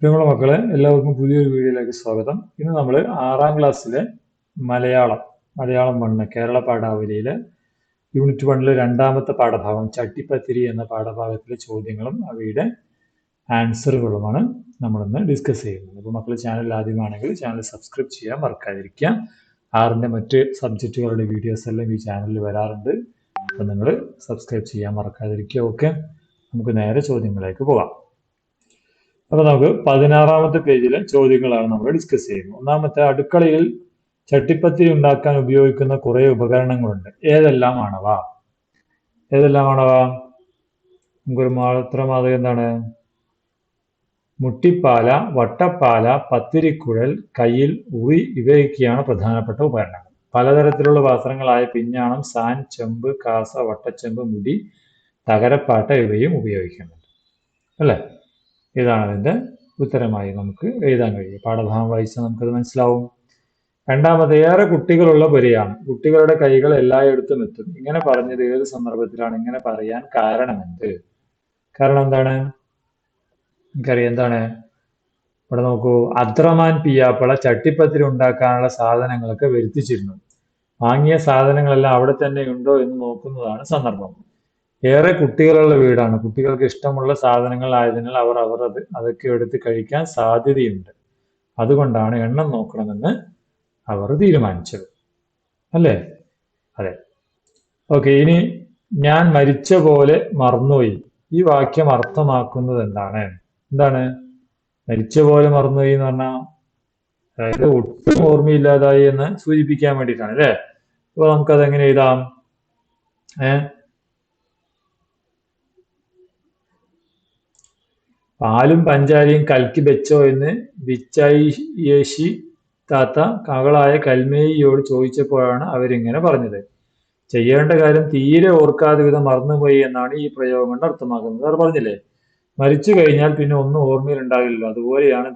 പ്രിയമുള്ള മക്കളെ, എല്ലാവർക്കും പുതിയൊരു വീഡിയോയിലേക്ക് സ്വാഗതം. ഇന്ന് നമ്മൾ 6ാം ക്ലാസ്സിലെ മലയാളം 1 കേരള പാഠാവലിയിലെ യൂണിറ്റ് 1 രണ്ടാമത്തെ പാഠഭാഗം ചട്ടിപ്പത്തിരി എന്ന പാഠഭാഗത്തിലെ ചോദ്യങ്ങളും അവയുടെ ആൻസറുകളുമാണ് നമ്മളിന്ന് ഡിസ്കസ് ചെയ്യുന്നത്. അപ്പോൾ മക്കൾ ചാനൽ ആദ്യമാണെങ്കിൽ ചാനൽ സബ്സ്ക്രൈബ് ചെയ്യാൻ മറക്കാതിരിക്കുക. 6ന്റെ മറ്റ് സബ്ജക്റ്റുകളുടെ വീഡിയോസ് എല്ലാം ഈ ചാനലിൽ വരാറുണ്ട്. അപ്പോൾ നിങ്ങൾ സബ്സ്ക്രൈബ് ചെയ്യാൻ മറക്കാതിരിക്കുക. ഓക്കെ, നമുക്ക് നേരെ ചോദ്യങ്ങളിലേക്ക് പോകാം. അപ്പോൾ നമുക്ക് 16ാമത്തെ പേജിലെ ചോദ്യങ്ങളാണ് നമ്മൾ ഡിസ്കസ് ചെയ്യുന്നത്. ഒന്നാമത്തെ, അടുക്കളയിൽ ചട്ടിപ്പത്തിരി ഉണ്ടാക്കാൻ ഉപയോഗിക്കുന്ന കുറേ ഉപകരണങ്ങളുണ്ട്. ഏതെല്ലാമാണവ? നമുക്കൊരു മാത്രമാതകം എന്താണ്? മുട്ടിപ്പാല, വട്ടപ്പാല, പത്തിരിക്കുഴൽ, കയ്യിൽ, ഉറി ഇവയൊക്കെയാണ് പ്രധാനപ്പെട്ട ഉപകരണങ്ങൾ. പലതരത്തിലുള്ള പാത്രങ്ങളായ പിഞ്ഞാണം, സാൻ, ചെമ്പ്, കാസ, വട്ടച്ചെമ്പ്, മുടി, തകരപ്പാട്ട ഇവയും ഉപയോഗിക്കുന്നുണ്ട്. അല്ലേ? ഇതാണ് അതിൻ്റെ ഉത്തരമായി നമുക്ക് എഴുതാൻ കഴിയും. പാഠഭാഗം വായിച്ചാൽ നമുക്കത് മനസ്സിലാവും. രണ്ടാമത്, ഏറെ കുട്ടികളുള്ള പുരയാണ്. കുട്ടികളുടെ കൈകൾ എല്ലായിടത്തും എത്തും. ഇങ്ങനെ പറഞ്ഞത് ഏത് സന്ദർഭത്തിലാണ്? ഇങ്ങനെ പറയാൻ കാരണമെന്ത്? കാരണം എന്താണ്? നമുക്കറിയാം എന്താണ്. ഇവിടെ നോക്കൂ, അബ്ദുറഹ്മാൻ പിയാപ്പള ചട്ടിപ്പത്തിരി ഉണ്ടാക്കാനുള്ള സാധനങ്ങളൊക്കെ വരുത്തിച്ചിരുന്നു. വാങ്ങിയ സാധനങ്ങളെല്ലാം അവിടെ തന്നെ ഉണ്ടോ എന്ന് നോക്കുന്നതാണ് സന്ദർഭം. ഏറെ കുട്ടികളുള്ള വീടാണ്. കുട്ടികൾക്ക് ഇഷ്ടമുള്ള സാധനങ്ങൾ ആയതിനാൽ അവർ അതൊക്കെ എടുത്ത് കഴിക്കാൻ സാധ്യതയുണ്ട്. അതുകൊണ്ടാണ് എണ്ണം നോക്കണമെന്ന് അവർ തീരുമാനിച്ചത്. അല്ലേ? അതെ. ഓക്കെ, ഇനി ഞാൻ മരിച്ച പോലെ മറന്നുപോയി. ഈ വാക്യം അർത്ഥമാക്കുന്നത് എന്താണ്? മരിച്ച പോലെ മറന്നുപോയി എന്ന് പറഞ്ഞാൽ അതായത് ഒട്ടും ഓർമ്മയില്ലാതായി എന്ന് സൂചിപ്പിക്കാൻ വേണ്ടിയിട്ടാണ്. അല്ലേ? അപ്പൊ നമുക്കത് എങ്ങനെ എഴുതാം? പാലും പഞ്ചാരിയും കൽക്കി വെച്ചോ എന്ന് വിച്ചായിയേശി താത്ത മകളായ കൽമേയിയോട് ചോദിച്ചപ്പോഴാണ് അവരിങ്ങനെ പറഞ്ഞത്. ചെയ്യേണ്ട കാര്യം തീരെ ഓർക്കാതെ വിധം മറന്നുപോയി എന്നാണ് ഈ പ്രയോഗം കൊണ്ട് അർത്ഥമാക്കുന്നത്. അവർ പറഞ്ഞില്ലേ, മരിച്ചു കഴിഞ്ഞാൽ പിന്നെ ഒന്നും ഓർമ്മയിൽ ഉണ്ടാകില്ലല്ലോ, അതുപോലെയാണ്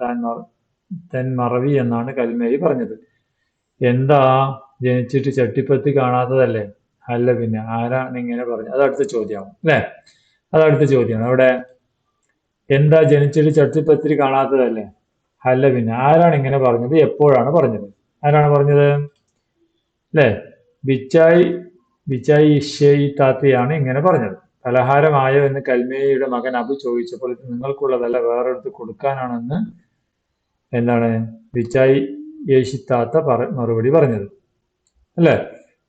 തൻ മറവി എന്നാണ് കൽമേയി പറഞ്ഞത്. എന്താ, ജനിച്ചിട്ട് ചട്ടിപ്പത്തി കാണാത്തതല്ലേ? അല്ല പിന്നെ, ആരാണ് ഇങ്ങനെ പറഞ്ഞത്? അത് അടുത്ത ചോദ്യമാവും അല്ലേ? അതടുത്ത ചോദ്യമാണ്. അവിടെ എന്താ, ജനിച്ചിട്ട് ചട്ടിപ്പത്തിരി കാണാത്തതല്ലേ? അല്ല പിന്നെ, ആരാണ് ഇങ്ങനെ പറഞ്ഞത്? എപ്പോഴാണ് പറഞ്ഞത്? ആരാണ് പറഞ്ഞത്? അല്ലേ? ബിച്ചായി ഇഷയി താത്തയാണ് ഇങ്ങനെ പറഞ്ഞത്. പലഹാരമായോ എന്ന് കൽമേയിയുടെ മകൻ അബു ചോദിച്ചപ്പോൾ ഇത് നിങ്ങൾക്കുള്ളതല്ല, വേറെടുത്ത് കൊടുക്കാനാണെന്ന് ബിച്ചായി യേശിത്താത്ത മറുപടി പറഞ്ഞത്. അല്ലേ?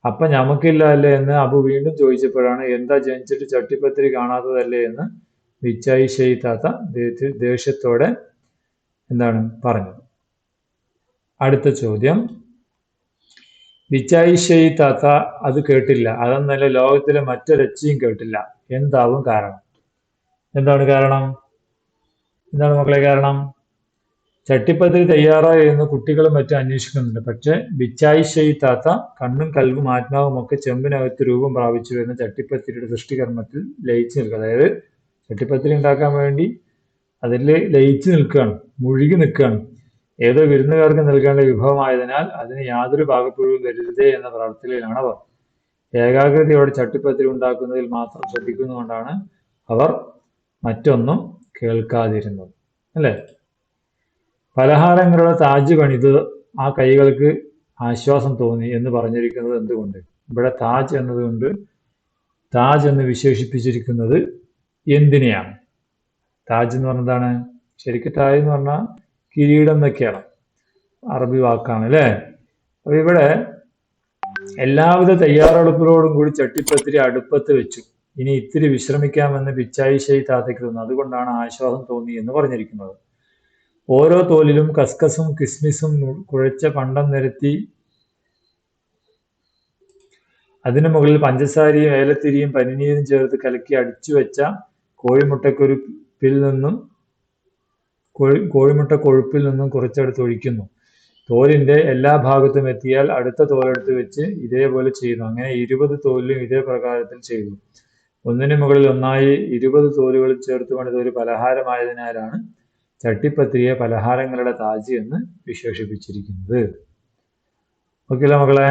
അപ്പൊ ഞമ്മക്കില്ല അല്ലേ എന്ന് അബു വീണ്ടും ചോദിച്ചപ്പോഴാണ് എന്താ, ജനിച്ചിട്ട് ചട്ടിപ്പത്തിരി കാണാത്തതല്ലേ എന്ന് വിച്ചായി ഷെയ്ത്താത്ത ദേഷ്യത്തോടെ പറഞ്ഞത്. അടുത്ത ചോദ്യം, വിച്ചായി ഷെയ്ത്താത്ത അത് കേട്ടില്ല. അതെന്നല്ല, ലോകത്തിലെ മറ്റൊരച്ചിയും കേട്ടില്ല. എന്താവും കാരണം? എന്താണ് മക്കളെ കാരണം? ചട്ടിപ്പത്തിരി തയ്യാറായോ എന്ന് കുട്ടികളും മറ്റും അന്വേഷിക്കുന്നുണ്ട്. പക്ഷെ ബിച്ചായി ഷെയ്ത്താത്ത കണ്ണും കൽവും ആത്മാവും ഒക്കെ ചെമ്പിനകത്ത് രൂപം പ്രാപിച്ചു വരുന്ന ചട്ടിപ്പത്തിരിയുടെ സൃഷ്ടികർമ്മത്തിൽ ലയിച്ചു നിൽക്കുക. അതായത് ചട്ടിപ്പത്തിരി ഉണ്ടാക്കാൻ വേണ്ടി അതിൽ ലയിച്ചു നിൽക്കുകയാണ്, മുഴുകി നിൽക്കുകയാണ്. ഏതോ വിരുന്നുകാർക്ക് നൽകേണ്ട വിഭവമായതിനാൽ അതിന് യാതൊരു പാകപ്പിഴവും വരുതേ എന്ന പ്രാർത്ഥനയിലാണ് അവർ. ഏകാഗ്രതയോടെ ചട്ടിപ്പത്തിരി ഉണ്ടാക്കുന്നതിൽ മാത്രം ശ്രദ്ധിക്കുന്നതുകൊണ്ടാണ് അവർ മറ്റൊന്നും കേൾക്കാതിരുന്നത്. അല്ലേ? പലഹാരങ്ങളുടെ താജ് പണിത് ആ കൈകൾക്ക് ആശ്വാസം തോന്നി എന്ന് പറഞ്ഞിരിക്കുന്നത് എന്തുകൊണ്ട്? ഇവിടെ താജ് എന്നതുകൊണ്ട് താജ് എന്ന് വിശേഷിപ്പിച്ചിരിക്കുന്നത് എന്തിനെയാണ്? താജ് എന്ന് പറഞ്ഞതാണ് ശരിക്കും താജ് എന്ന് പറഞ്ഞാൽ കിരീടം എന്നൊക്കെയാണ്, അറബി വാക്കാണ്. അല്ലേ? അപ്പൊ ഇവിടെ എല്ലാവിധ തയ്യാറെടുപ്പുകളോടും കൂടി ചട്ടിപ്പത്തിരി അടുപ്പത്ത് വെച്ചു. ഇനി ഇത്തിരി വിശ്രമിക്കാമെന്ന് ബിച്ചായി ഷെയ് താത്തയ്ക്ക് തോന്നുന്നു. അതുകൊണ്ടാണ് ആശ്വാസം തോന്നി എന്ന് പറഞ്ഞിരിക്കുന്നത്. ഓരോ തോലിലും കസ്കസും കിസ്മിസും കുഴച്ച പണ്ടം നിരത്തി അതിനു മുകളിൽ പഞ്ചസാരയും ഏലത്തിരിയും പനിനീരും ചേർത്ത് കലക്കി അടിച്ചു വെച്ച കോഴിമുട്ട കൊഴുപ്പിൽ നിന്നും കുറച്ചെടുത്ത് ഒഴിക്കുന്നു. തോലിന്റെ എല്ലാ ഭാഗത്തും എത്തിയാൽ അടുത്ത തോലെടുത്ത് വെച്ച് ഇതേപോലെ ചെയ്യുന്നു. അങ്ങനെ 20 തോലിലും ഇതേ പ്രകാരത്തിൽ ചെയ്തു. ഒന്നിനു മുകളിൽ ഒന്നായി 20 തോലുകൾ ചേർത്ത് പണിത ഒരു പലഹാരമായതിനാലാണ് ചട്ടിപ്പത്തിരിയെ പലഹാരങ്ങളുടെ താജ് എന്ന് വിശേഷിപ്പിച്ചിരിക്കുന്നത്. ഓക്കെ അല്ലേ മക്കളെ?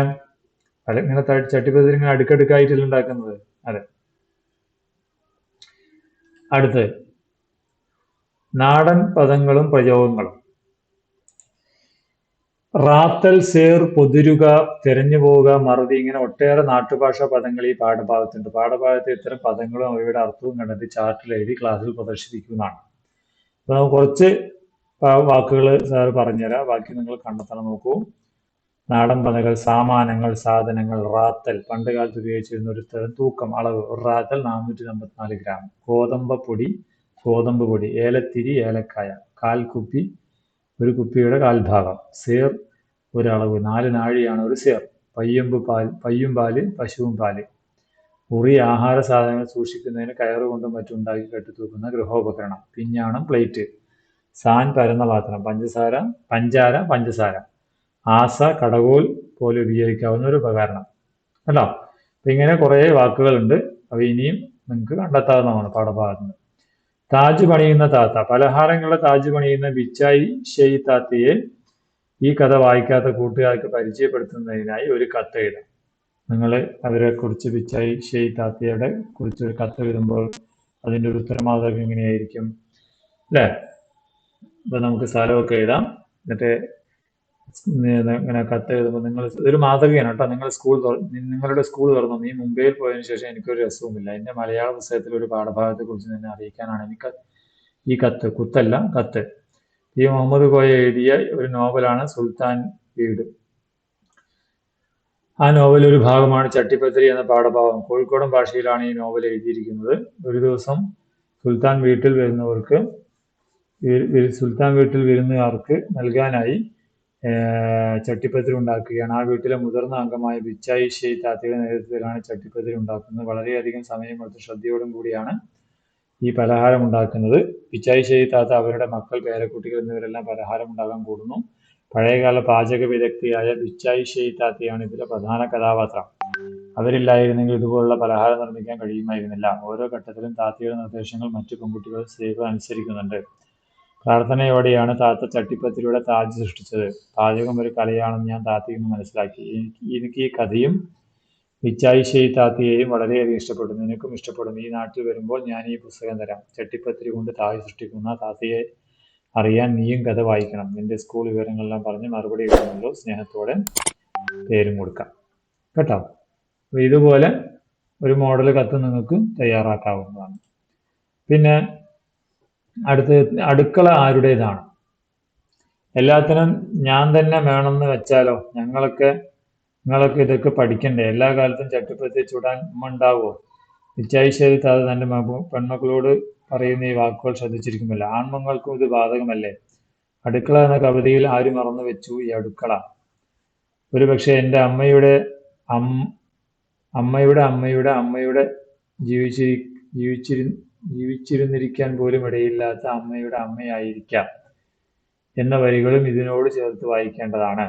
ഇങ്ങനെ ചട്ടിപ്പത്തിരി ഇങ്ങനെ അടുക്കടുക്കായിട്ടല്ല ഉണ്ടാക്കുന്നത്. അതെ. അടുത്ത്, നാടൻ പദങ്ങളും പ്രയോഗങ്ങളും. റാത്തൽ, സേർ, പൊതിരുക, തെരഞ്ഞു പോവുക, മറുതി, ഇങ്ങനെ ഒട്ടേറെ നാട്ടുഭാഷാ പദങ്ങൾ ഈ പാഠഭാഗത്തുണ്ട്. പാഠഭാഗത്ത് ഇത്തരം പദങ്ങളും അവയുടെ അർത്ഥവും കണ്ടെത്തി ചാർട്ടിൽ എഴുതി ക്ലാസ്സിൽ പ്രദർശിപ്പിക്കുന്നതാണ്. അപ്പൊ നമുക്ക് കുറച്ച് വാക്കുകൾ സാർ പറഞ്ഞുതരാം, ബാക്കി നിങ്ങൾ കണ്ടെത്തണം. നോക്കൂ. നാടൻ പദങ്ങൾ: സാമാനങ്ങൾ, സാധനങ്ങൾ. റാത്തൽ പണ്ട് കാലത്ത് ഉപയോഗിച്ചിരുന്ന ഒരു തരം തൂക്കം, അളവ്. ഒരു റാത്തൽ 454 ഗ്രാം. ഗോതമ്പ് പൊടി. ഏലത്തിരി, ഏലക്കായ. കാൽക്കുപ്പി, ഒരു കുപ്പിയുടെ കാൽഭാഗം. സേർ, ഒരളവ്. 4 നാഴിയാണ് ഒരു സേർ. പയ്യും പാല്, പശുവും പാല്. ഉറി, ആഹാര സാധനങ്ങൾ സൂക്ഷിക്കുന്നതിന് കയറുകൊണ്ടും മറ്റുണ്ടാക്കി കെട്ടിത്തൂക്കുന്ന ഗൃഹോപകരണം. പിഞ്ഞാണം, പ്ലേറ്റ്. സാൻ, പരന്ന പാത്രം. പഞ്ചസാര. ആസ, കടകോൽ പോലെ ഉപയോഗിക്കാവുന്ന ഒരു ഉപകരണം. കേട്ടോ. അപ്പൊ ഇങ്ങനെ കുറെ വാക്കുകളുണ്ട്. അവ ഇനിയും നിങ്ങൾക്ക് കണ്ടെത്താവുന്നതാണ് പാഠഭാഗത്ത് നിന്ന്. താജ് പണിയുന്ന താത്ത. പലഹാരങ്ങളുടെ താജ് പണിയുന്ന ബിച്ചായി ഷെയ് താത്തയെ ഈ കഥ വായിക്കാത്ത കൂട്ടുകാർക്ക് പരിചയപ്പെടുത്തുന്നതിനായി ഒരു കത്ത് എഴുതാം. നിങ്ങൾ അവരെ കുറിച്ച്, ബിച്ചായി ഷെയ് താത്തയുടെ കുറിച്ച് ഒരു കത്ത് എഴുതുമ്പോൾ അതിൻ്റെ ഒരു ഉത്തരമാതൃക എങ്ങനെയായിരിക്കും അല്ലേ? അപ്പൊ നമുക്ക് സ്ഥലമൊക്കെ എഴുതാം. എന്നിട്ട് ഇങ്ങനെ കത്ത് എഴുതുമ്പോൾ നിങ്ങൾ ഇതൊരു മാതൃകയാണ് കേട്ടോ. നിങ്ങളുടെ സ്കൂൾ തുറന്നു. നീ മുംബൈയിൽ പോയതിനു ശേഷം എനിക്കൊരു രസവുമില്ല. എന്റെ മലയാള പുസ്തകത്തിൽ ഒരു പാഠഭാഗത്തെ കുറിച്ച് നിന്നെ അറിയിക്കാനാണ് എനിക്ക് ഈ കത്ത്. കുത്തല്ല, കത്ത്. പി മുഹമ്മദ് കോയ എഴുതിയ ഒരു നോവലാണ് സുൽത്താൻ വീട്. ആ നോവൽ ഒരു ഭാഗമാണ് ചട്ടിപ്പത്തിരി എന്ന പാഠഭാഗം. കോഴിക്കോടൻ ഭാഷയിലാണ് ഈ നോവൽ എഴുതിയിരിക്കുന്നത്. ഒരു ദിവസം സുൽത്താൻ വീട്ടിൽ വിരുന്നുകാർക്ക് നൽകാനായി ചട്ടിപ്പത്തിരി ഉണ്ടാക്കുകയാണ്. ആ വീട്ടിലെ മുതിർന്ന അംഗമായ ബിച്ചായി ഷെയ് താത്തയുടെ നേതൃത്വത്തിലാണ് ചട്ടിപ്പത്തിരി ഉണ്ടാക്കുന്നത്. വളരെയധികം സമയമെടുത്ത് ശ്രദ്ധയോടും കൂടിയാണ് ഈ പലഹാരം ഉണ്ടാക്കുന്നത്. ബിച്ചായി ഷെയ് താത്ത, അവരുടെ മക്കൾ, പേരക്കുട്ടികൾ എന്നിവരെല്ലാം പലഹാരം ഉണ്ടാക്കാൻ കൂടുന്നു. പഴയകാല പാചക വിദഗ്ധയായ ബിച്ചായി ഷെയ് താത്തയാണ് ഇതിലെ പ്രധാന കഥാപാത്രം. അവരില്ലായിരുന്നെങ്കിൽ ഇതുപോലുള്ള പലഹാരം നിർമ്മിക്കാൻ കഴിയുമായിരുന്നില്ല. ഓരോ ഘട്ടത്തിലും താത്തയുടെ നിർദ്ദേശങ്ങൾ മറ്റു പെൺകുട്ടികൾ, സ്ത്രീകൾ അനുസരിക്കുന്നുണ്ട്. പ്രാർത്ഥനയോടെയാണ് താത്ത ചട്ടിപ്പത്തിരിയുടെ താജ് സൃഷ്ടിച്ചത്. പാചകം ഒരു കലയാണെന്ന് ഞാൻ താത്തയിൽ നിന്ന് മനസ്സിലാക്കി. എനിക്ക് ഈ കഥയും ബിച്ചായി ഷെയ് താത്തയെയും വളരെയധികം ഇഷ്ടപ്പെട്ടു. നിനക്കും ഇഷ്ടപ്പെടും. ഈ നാട്ടിൽ വരുമ്പോൾ ഞാൻ ഈ പുസ്തകം തരാം. ചട്ടിപ്പത്തിരി കൊണ്ട് താജ് സൃഷ്ടിക്കുന്ന താത്തയെ അറിയാൻ നീയും കഥ വായിക്കണം. നിന്റെ സ്കൂൾ വിവരങ്ങളെല്ലാം പറഞ്ഞ് മറുപടി എഴുതുമല്ലോ. സ്നേഹത്തോടെ പേരും കൊടുക്കാം കേട്ടോ. അപ്പൊ ഇതുപോലെ ഒരു മോഡൽ കത്ത് നിങ്ങൾക്ക് തയ്യാറാക്കാവുന്നതാണ്. പിന്നെ അടുക്കള ആരുടേതാണ്? എല്ലാത്തിനും ഞാൻ തന്നെ വേണമെന്ന് വെച്ചാലോ? നിങ്ങളൊക്കെ ഇതൊക്കെ പഠിക്കണ്ടേ? എല്ലാ കാലത്തും ചട്ടിപ്പത്തിരി ചൂടാൻ ഉമ്മ ഉണ്ടാവുമോ? ബിച്ചായി ഷെയ് താത്ത തന്റെ പെൺമക്കളോട് പറയുന്ന ഈ വാക്കുകൾ ശ്രദ്ധിച്ചിരിക്കുമല്ലോ. ആൺമക്കൾക്കും ഇത് ബാധകമല്ലേ? അടുക്കള എന്ന കവിതയിൽ ആര് മറന്നു വെച്ചു ഈ അടുക്കള? ഒരുപക്ഷെ എൻ്റെ അമ്മയുടെ ജീവിച്ചിരുന്നിരിക്കാൻ പോലും ഇടയില്ലാത്ത അമ്മയുടെ അമ്മയായിരിക്കാം എന്ന വരികളും ഇതിനോട് ചേർത്ത് വായിക്കേണ്ടതാണ്.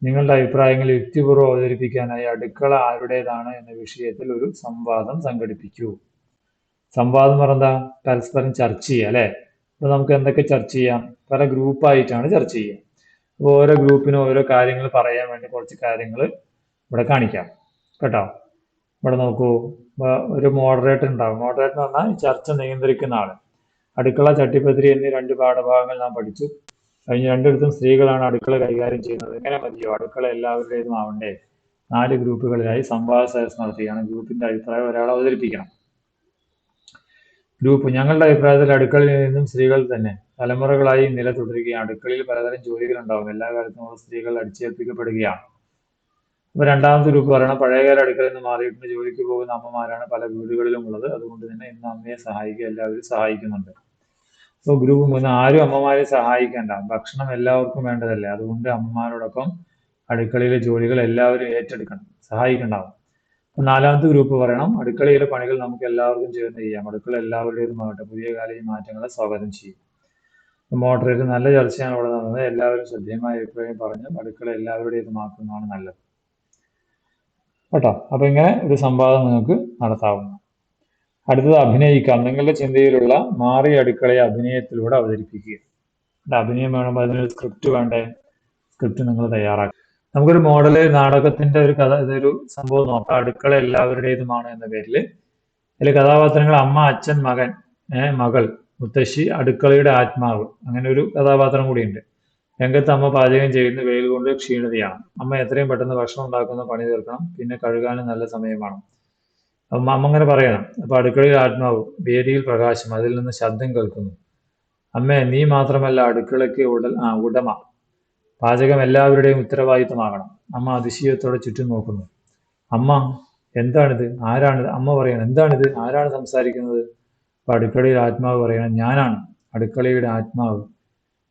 നിങ്ങളുടെ അഭിപ്രായങ്ങൾ യുക്തിപൂർവ്വം അവതരിപ്പിക്കാനായി അടുക്കള ആരുടേതാണ് എന്ന വിഷയത്തിൽ ഒരു സംവാദം സംഘടിപ്പിക്കൂ. സംവാദം പറഞ്ഞാ പരസ്പരം ചർച്ച ചെയ്യുക അല്ലെ? അപ്പൊ നമുക്ക് എന്തൊക്കെ ചർച്ച ചെയ്യാം? പല ഗ്രൂപ്പായിട്ടാണ് ചർച്ച ചെയ്യുക. അപ്പോൾ ഓരോ ഗ്രൂപ്പിനും ഓരോ കാര്യങ്ങൾ പറയാൻ വേണ്ടി കുറച്ച് കാര്യങ്ങൾ ഇവിടെ കാണിക്കാം കേട്ടോ. ഇവിടെ നോക്കൂ, ഒരു മോഡറേറ്റർ ഉണ്ടാവും. മോഡറേറ്റർ എന്ന് പറഞ്ഞാൽ ചർച്ച നിയന്ത്രിക്കുന്ന ആള്. അടുക്കള, ചട്ടിപ്പത്തിരി എന്നീ 2 പാഠഭാഗങ്ങൾ നാം പഠിച്ചു കഴിഞ്ഞ. രണ്ടിടത്തും സ്ത്രീകളാണ് അടുക്കള കൈകാര്യം ചെയ്യുന്നത്. എങ്ങനെ മതിയോ? അടുക്കള എല്ലാവരുടേതും ആവണ്ടേ? 4 ഗ്രൂപ്പുകളിലായി സംവാദ സദസ്സ് നടത്തുകയാണ്. ഗ്രൂപ്പിന്റെ അഭിപ്രായം ഒരാൾ അവതരിപ്പിക്കണം. ഗ്രൂപ്പ്: ഞങ്ങളുടെ അഭിപ്രായത്തിൽ അടുക്കളയിൽ നിന്നും സ്ത്രീകൾ തന്നെ തലമുറകളായി നില തുടരുകയാണ്. അടുക്കളയിൽ പലതരം ജോലികൾ ഉണ്ടാവും. എല്ലാ കാലത്തും സ്ത്രീകൾ അടിച്ചേൽപ്പിക്കപ്പെടുകയാണ്. അപ്പൊ രണ്ടാമത്തെ ഗ്രൂപ്പ് പറയണം, പഴയകാല അടുക്കളയിൽ നിന്ന് മാറിയിട്ട് ജോലിക്ക് പോകുന്ന അമ്മമാരാണ് പല വീടുകളിലും ഉള്ളത്. അതുകൊണ്ട് തന്നെ ഇന്ന് അമ്മയെ സഹായിക്കുക എല്ലാവരും സഹായിക്കുന്നുണ്ട്. അപ്പോൾ ഗ്രൂപ്പ് 3: ആരും അമ്മമാരെ സഹായിക്കേണ്ട. ഭക്ഷണം എല്ലാവർക്കും വേണ്ടതല്ലേ. അതുകൊണ്ട് അമ്മമാരോടൊപ്പം അടുക്കളയിലെ ജോലികൾ എല്ലാവരും ഏറ്റെടുക്കണം, സഹായിക്കണ്ടാവും. അപ്പൊ 4ാമത്തെ ഗ്രൂപ്പ് പറയണം, അടുക്കളയിലെ പണികൾ നമുക്ക് എല്ലാവർക്കും ചേർന്ന് ചെയ്യാം. അടുക്കള എല്ലാവരുടേതുമാകട്ടെ. പുതിയ കാല ഈ മാറ്റങ്ങളെ സ്വാഗതം ചെയ്യും. മോഡറേറ്റർ: നല്ല ചർച്ചയാണ് ഇവിടെ നടന്നത്. എല്ലാവരും ശ്രദ്ധേയമായ അഭിപ്രായം പറഞ്ഞ് അടുക്കള എല്ലാവരുടേതുമാക്കുന്നതാണ് നല്ലത് കേട്ടോ. അപ്പൊ ഇങ്ങനെ ഒരു സംവാദം നിങ്ങൾക്ക് നടത്താവുന്നു. അടുത്തത് അഭിനയിക്കാം. നിങ്ങളുടെ ചിന്തയിലുള്ള മാറിയ അടുക്കളയെ അഭിനയത്തിലൂടെ അവതരിപ്പിക്കുക. അഭിനയം വേണമെങ്കിൽ അതിനൊരു സ്ക്രിപ്റ്റ് വേണ്ടേ? സ്ക്രിപ്റ്റ് നിങ്ങൾ തയ്യാറാക്കുക. നമുക്കൊരു മോഡല് നാടകത്തിന്റെ ഒരു കഥ, ഇതൊരു സംഭവം നോക്കാം. അടുക്കള എല്ലാവരുടേതുമാണ് എന്ന പേരിൽ. അതിൽ കഥാപാത്രങ്ങൾ അമ്മ, അച്ഛൻ, മകൻ, മകൾ, മുത്തശ്ശി അടുക്കളയുടെ ആത്മാവ്, അങ്ങനെ ഒരു കഥാപാത്രം കൂടിയുണ്ട്. രംഗത്ത് അമ്മ പാചകം ചെയ്യുന്ന വെയിൽ കൊണ്ട് ക്ഷീണിതയാണ്. അമ്മ എത്രയും പെട്ടെന്ന് ഭക്ഷണം ഉണ്ടാക്കുന്ന പണി തീർക്കണം, പിന്നെ കഴുകാനും നല്ല സമയം വേണം. അമ്മ അങ്ങനെ പറയണം. അപ്പൊ അടുക്കളയിൽ ആത്മാവ്, വേദിയിൽ പ്രകാശം, അതിൽ നിന്ന് ശബ്ദം കേൾക്കുന്നു. അമ്മേ, നീ മാത്രമല്ല അടുക്കളയ്ക്ക് ഉടമ. പാചകം എല്ലാവരുടെയും ഉത്തരവാദിത്തമാകണം. അമ്മ അതിശയത്തോടെ ചുറ്റും നോക്കുന്നു. അമ്മ, എന്താണിത്? ആരാണിത്? അമ്മ പറയണം, എന്താണിത്? ആരാണ് സംസാരിക്കുന്നത്? അപ്പൊ അടുക്കളയിൽ ആത്മാവ് പറയണം, ഞാനാണ് അടുക്കളയുടെ ആത്മാവ്.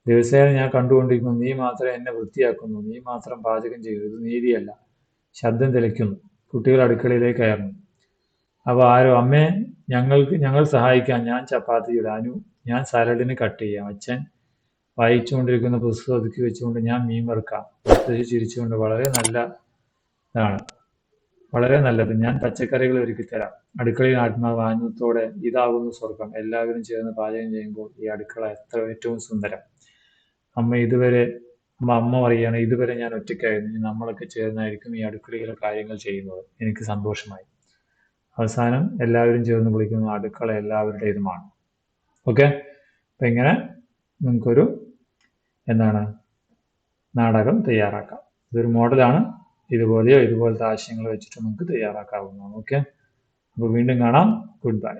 ദിവസേന ഞാൻ കണ്ടുകൊണ്ടിരിക്കുന്നു, നീ മാത്രം എന്നെ വൃത്തിയാക്കുന്നു, നീ മാത്രം പാചകം ചെയ്തു, ഇത് നീതിയല്ല. ശബ്ദം തെളിക്കുന്നു. കുട്ടികൾ അടുക്കളയിലേക്ക് കയറുന്നു. അപ്പൊ ആരോ, അമ്മേ, ഞങ്ങൾ സഹായിക്കാം, ഞാൻ ചപ്പാത്തി ഇടാനു, ഞാൻ സാലഡിന് കട്ട് ചെയ്യാം. അച്ഛൻ വായിച്ചുകൊണ്ടിരിക്കുന്ന പുസ്തകം ഒതുക്കി വെച്ചുകൊണ്ട്, ഞാൻ മീൻ വറുക്കാം. മുത്തശ്ശി ചിരിച്ചുകൊണ്ട്, വളരെ നല്ലതാണ്, വളരെ നല്ലത്, ഞാൻ പച്ചക്കറികൾ ഒരുക്കിത്തരാം. അടുക്കളയിൽ ആത്മാവ് ആനന്ദത്തോടെ, ഇതാകുന്നു സ്വർഗം, എല്ലാവരും ചേർന്ന് പാചകം ചെയ്യുമ്പോൾ ഈ അടുക്കള ഏറ്റവും സുന്ദരം. അമ്മ പറയുകയാണ്, ഇതുവരെ ഞാൻ ഒറ്റയ്ക്കായിരുന്നു, ഇനി നമ്മളൊക്കെ ചേർന്നായിരിക്കും ഈ അടുക്കളയിലെ കാര്യങ്ങൾ ചെയ്യുന്നത്. എനിക്ക് സന്തോഷമായി. അവസാനം എല്ലാവരും ചേർന്ന് വിളിക്കുന്നു, അടുക്കള എല്ലാവരുടേതുമാണ്. ഓക്കെ, അപ്പൊ ഇങ്ങനെ നിങ്ങൾക്കൊരു നാടകം തയ്യാറാക്കാം. ഇതൊരു മോഡലാണ്. ഇതുപോലത്തെ ആശയങ്ങൾ വെച്ചിട്ട് നമുക്ക് തയ്യാറാക്കാവുന്നതാണ്. ഓക്കെ, അപ്പോൾ വീണ്ടും കാണാം. Good bye.